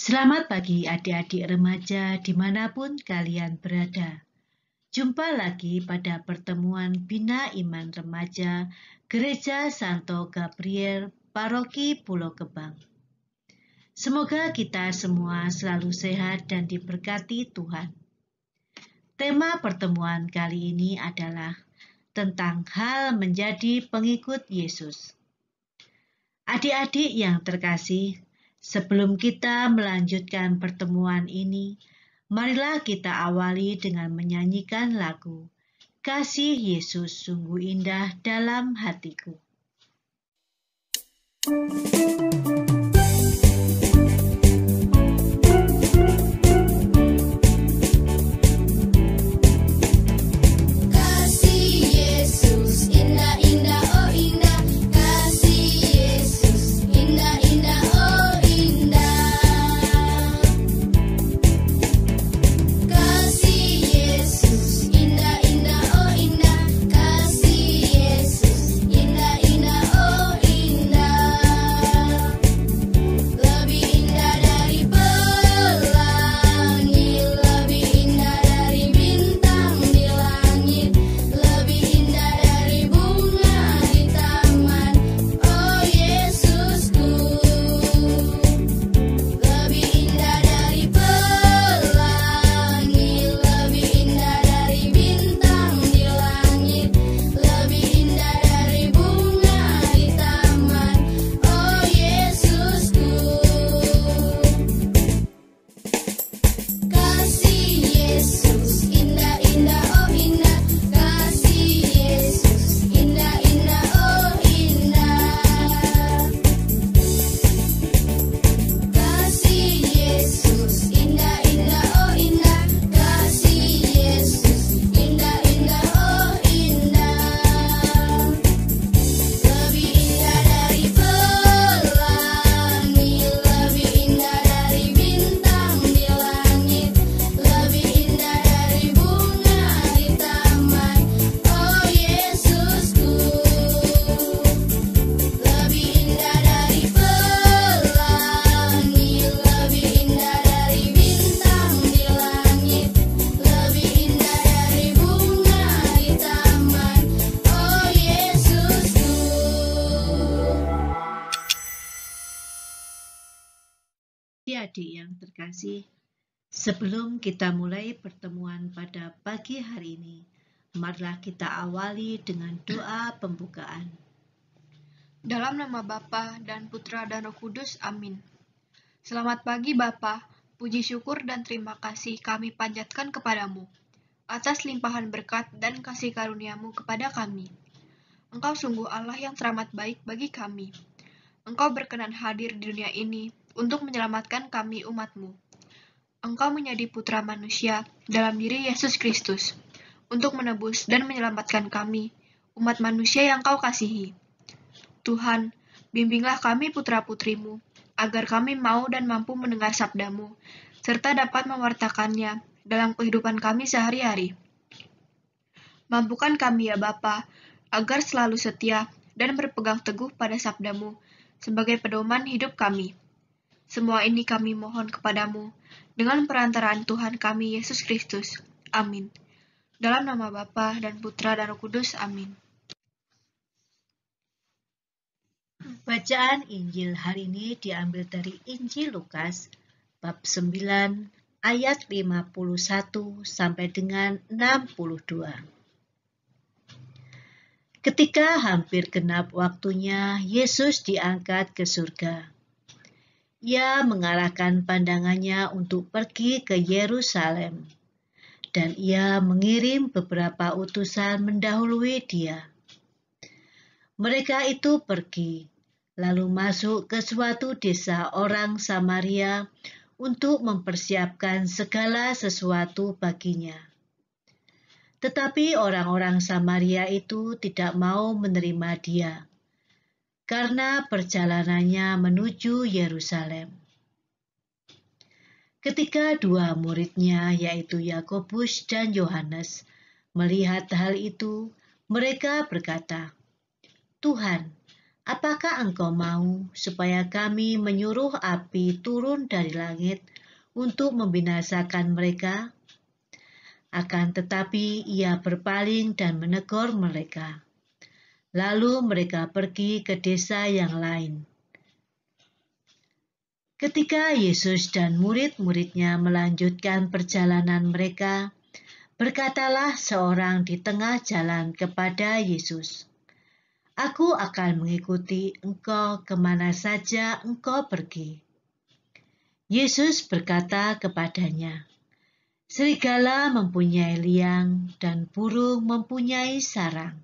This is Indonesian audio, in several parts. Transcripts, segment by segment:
Selamat pagi adik-adik remaja dimanapun kalian berada. Jumpa lagi pada pertemuan Bina Iman Remaja Gereja Santo Gabriel Paroki Pulau Gebang. Semoga kita semua selalu sehat dan diberkati Tuhan. Tema pertemuan kali ini adalah tentang hal menjadi pengikut Yesus. Adik-adik yang terkasih, sebelum kita melanjutkan pertemuan ini, marilah kita awali dengan menyanyikan lagu Kasih Yesus Sungguh Indah Dalam Hatiku. Adik-adik yang terkasih, sebelum kita mulai pertemuan pada pagi hari ini, marilah kita awali dengan doa pembukaan. Dalam nama Bapa dan Putra dan Roh Kudus, amin. Selamat pagi Bapa, puji syukur dan terima kasih kami panjatkan kepadamu atas limpahan berkat dan kasih karunia-Mu kepada kami. Engkau sungguh Allah yang teramat baik bagi kami. Engkau berkenan hadir di dunia ini untuk menyelamatkan kami umat-Mu. Engkau menjadi putra manusia dalam diri Yesus Kristus, untuk menebus dan menyelamatkan kami, umat manusia yang Kau kasihi. Tuhan, bimbinglah kami putra-putrimu, agar kami mau dan mampu mendengar sabda-Mu, serta dapat mewartakannya dalam kehidupan kami sehari-hari. Mampukan kami ya Bapa, agar selalu setia dan berpegang teguh pada sabda-Mu, sebagai pedoman hidup kami. Semua ini kami mohon kepadamu, dengan perantaraan Tuhan kami Yesus Kristus. Amin. Dalam nama Bapa dan Putra dan Roh Kudus. Amin. Bacaan Injil hari ini diambil dari Injil Lukas, bab 9, ayat 51 sampai dengan 62. Ketika hampir genap waktunya, Yesus diangkat ke surga. Ia mengarahkan pandangannya untuk pergi ke Yerusalem, dan ia mengirim beberapa utusan mendahului dia. Mereka itu pergi, lalu masuk ke suatu desa orang Samaria untuk mempersiapkan segala sesuatu baginya. Tetapi orang-orang Samaria itu tidak mau menerima dia, karena perjalanannya menuju Yerusalem. Ketika dua muridnya, yaitu Yakobus dan Yohanes, melihat hal itu, mereka berkata, "Tuhan, Apakah engkau mau supaya kami menyuruh api turun dari langit untuk membinasakan mereka?" Akan tetapi ia berpaling dan menegur mereka. Lalu mereka pergi ke desa yang lain. Ketika Yesus dan murid-muridnya melanjutkan perjalanan mereka, berkatalah seorang di tengah jalan kepada Yesus, "Aku akan mengikuti engkau kemana saja engkau pergi." Yesus berkata kepadanya, "Serigala mempunyai liang dan burung mempunyai sarang,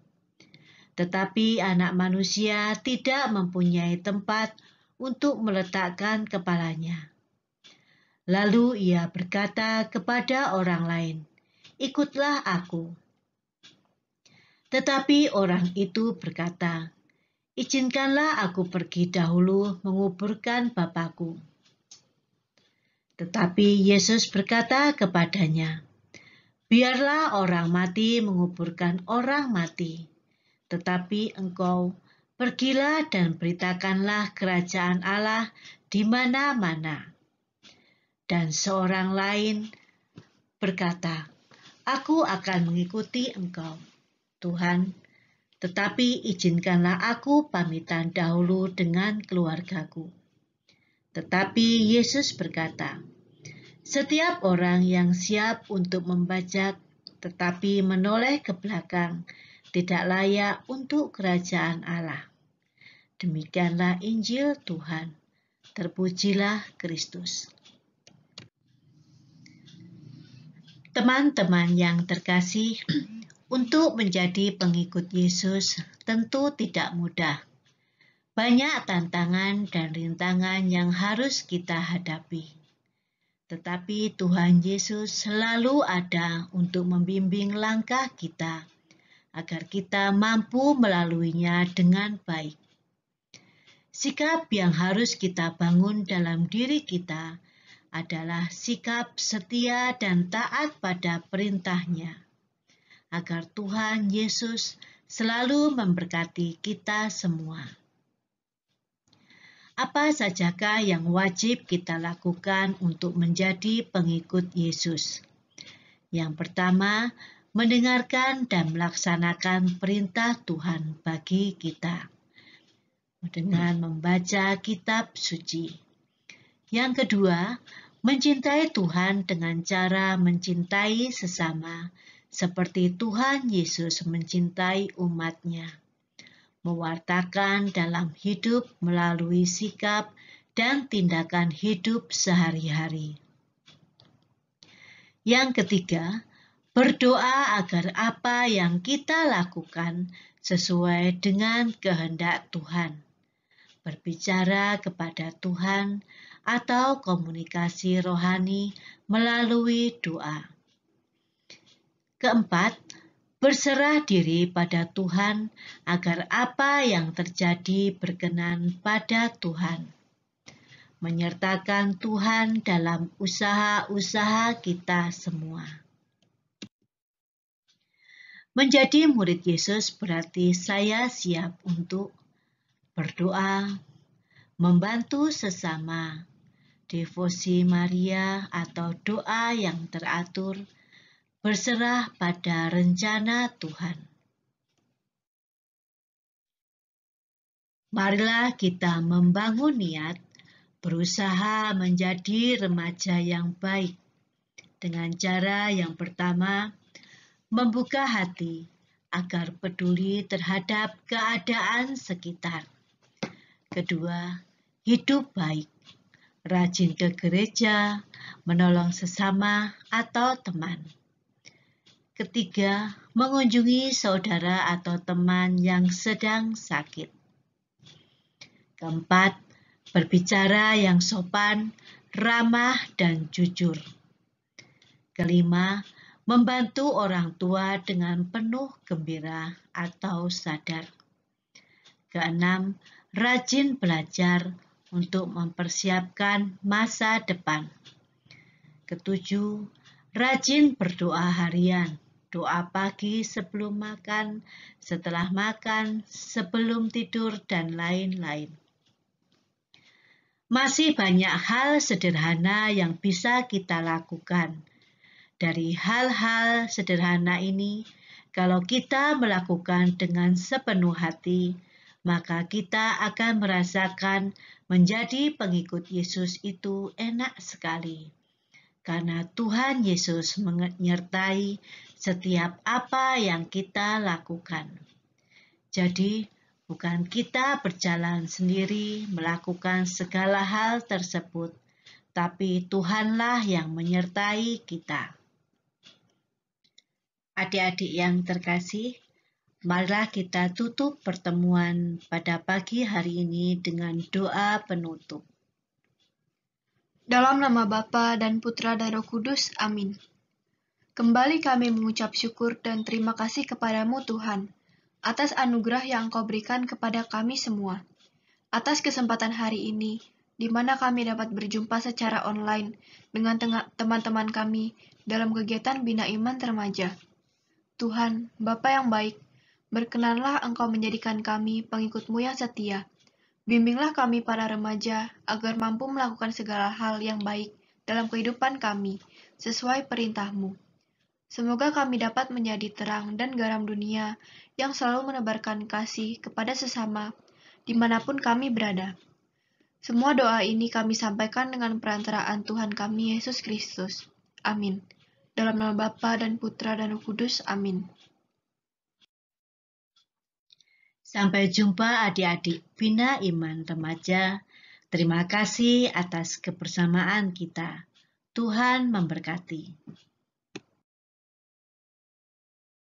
tetapi Anak Manusia tidak mempunyai tempat untuk meletakkan kepalanya." Lalu ia berkata kepada orang lain, "Ikutlah aku." Tetapi orang itu berkata, "Izinkanlah aku pergi dahulu menguburkan Bapakku." Tetapi Yesus berkata kepadanya, "Biarlah orang mati menguburkan orang mati, tetapi engkau pergilah dan beritakanlah kerajaan Allah di mana-mana." Dan seorang lain berkata, "Aku akan mengikuti engkau, Tuhan, tetapi izinkanlah aku pamitan dahulu dengan keluargaku." Tetapi Yesus berkata, "Setiap orang yang siap untuk membajak tetapi menoleh ke belakang tidak layak untuk kerajaan Allah." Demikianlah Injil Tuhan. Terpujilah Kristus. Teman-teman yang terkasih, untuk menjadi pengikut Yesus tentu tidak mudah. Banyak tantangan dan rintangan yang harus kita hadapi. Tetapi Tuhan Yesus selalu ada untuk membimbing langkah kita, agar kita mampu melaluinya dengan baik. Sikap yang harus kita bangun dalam diri kita adalah sikap setia dan taat pada perintah-Nya, agar Tuhan Yesus selalu memberkati kita semua. Apa sajakah yang wajib kita lakukan untuk menjadi pengikut Yesus? Yang pertama, mendengarkan dan melaksanakan perintah Tuhan bagi kita dengan membaca kitab suci. Yang kedua, mencintai Tuhan dengan cara mencintai sesama, seperti Tuhan Yesus mencintai umat-Nya. Mewartakan dalam hidup melalui sikap dan tindakan hidup sehari-hari. Yang ketiga, berdoa agar apa yang kita lakukan sesuai dengan kehendak Tuhan. Berbicara kepada Tuhan atau komunikasi rohani melalui doa. Keempat, berserah diri pada Tuhan agar apa yang terjadi berkenan pada Tuhan. Menyertakan Tuhan dalam usaha-usaha kita semua. Menjadi murid Yesus berarti saya siap untuk berdoa, membantu sesama, devosi Maria atau doa yang teratur, berserah pada rencana Tuhan. Marilah kita membangun niat, berusaha menjadi remaja yang baik, dengan cara yang pertama, membuka hati agar peduli terhadap keadaan sekitar. Kedua, hidup baik, rajin ke gereja, menolong sesama atau teman. Ketiga, mengunjungi saudara atau teman yang sedang sakit. Keempat, berbicara yang sopan, ramah, dan jujur. Kelima, membantu orang tua dengan penuh gembira atau sadar. Keenam, rajin belajar untuk mempersiapkan masa depan. Ketujuh, rajin berdoa harian doa pagi sebelum makan, setelah makan, sebelum tidur, dan lain-lain. Masih banyak hal sederhana yang bisa kita lakukan. Dari hal-hal sederhana ini, kalau kita melakukan dengan sepenuh hati, maka kita akan merasakan menjadi pengikut Yesus itu enak sekali. Karena Tuhan Yesus menyertai setiap apa yang kita lakukan. Jadi, bukan kita berjalan sendiri melakukan segala hal tersebut, tapi Tuhanlah yang menyertai kita. Adik-adik yang terkasih, marilah kita tutup pertemuan pada pagi hari ini dengan doa penutup. Dalam nama Bapa dan Putra dan Roh Kudus, amin. Kembali kami mengucap syukur dan terima kasih kepadamu Tuhan, atas anugerah yang Engkau berikan kepada kami semua. Atas kesempatan hari ini, di mana kami dapat berjumpa secara online dengan teman-teman kami dalam kegiatan Bina Iman Remaja. Tuhan, Bapa yang baik, berkenanlah Engkau menjadikan kami pengikut-Mu yang setia. Bimbinglah kami para remaja agar mampu melakukan segala hal yang baik dalam kehidupan kami, sesuai perintah-Mu. Semoga kami dapat menjadi terang dan garam dunia yang selalu menebarkan kasih kepada sesama, dimanapun kami berada. Semua doa ini kami sampaikan dengan perantaraan Tuhan kami Yesus Kristus. Amin. Dalam nama Bapa dan Putra dan Roh Kudus. Amin. Sampai jumpa adik-adik Bina Iman Remaja. Terima kasih atas kebersamaan kita. Tuhan memberkati.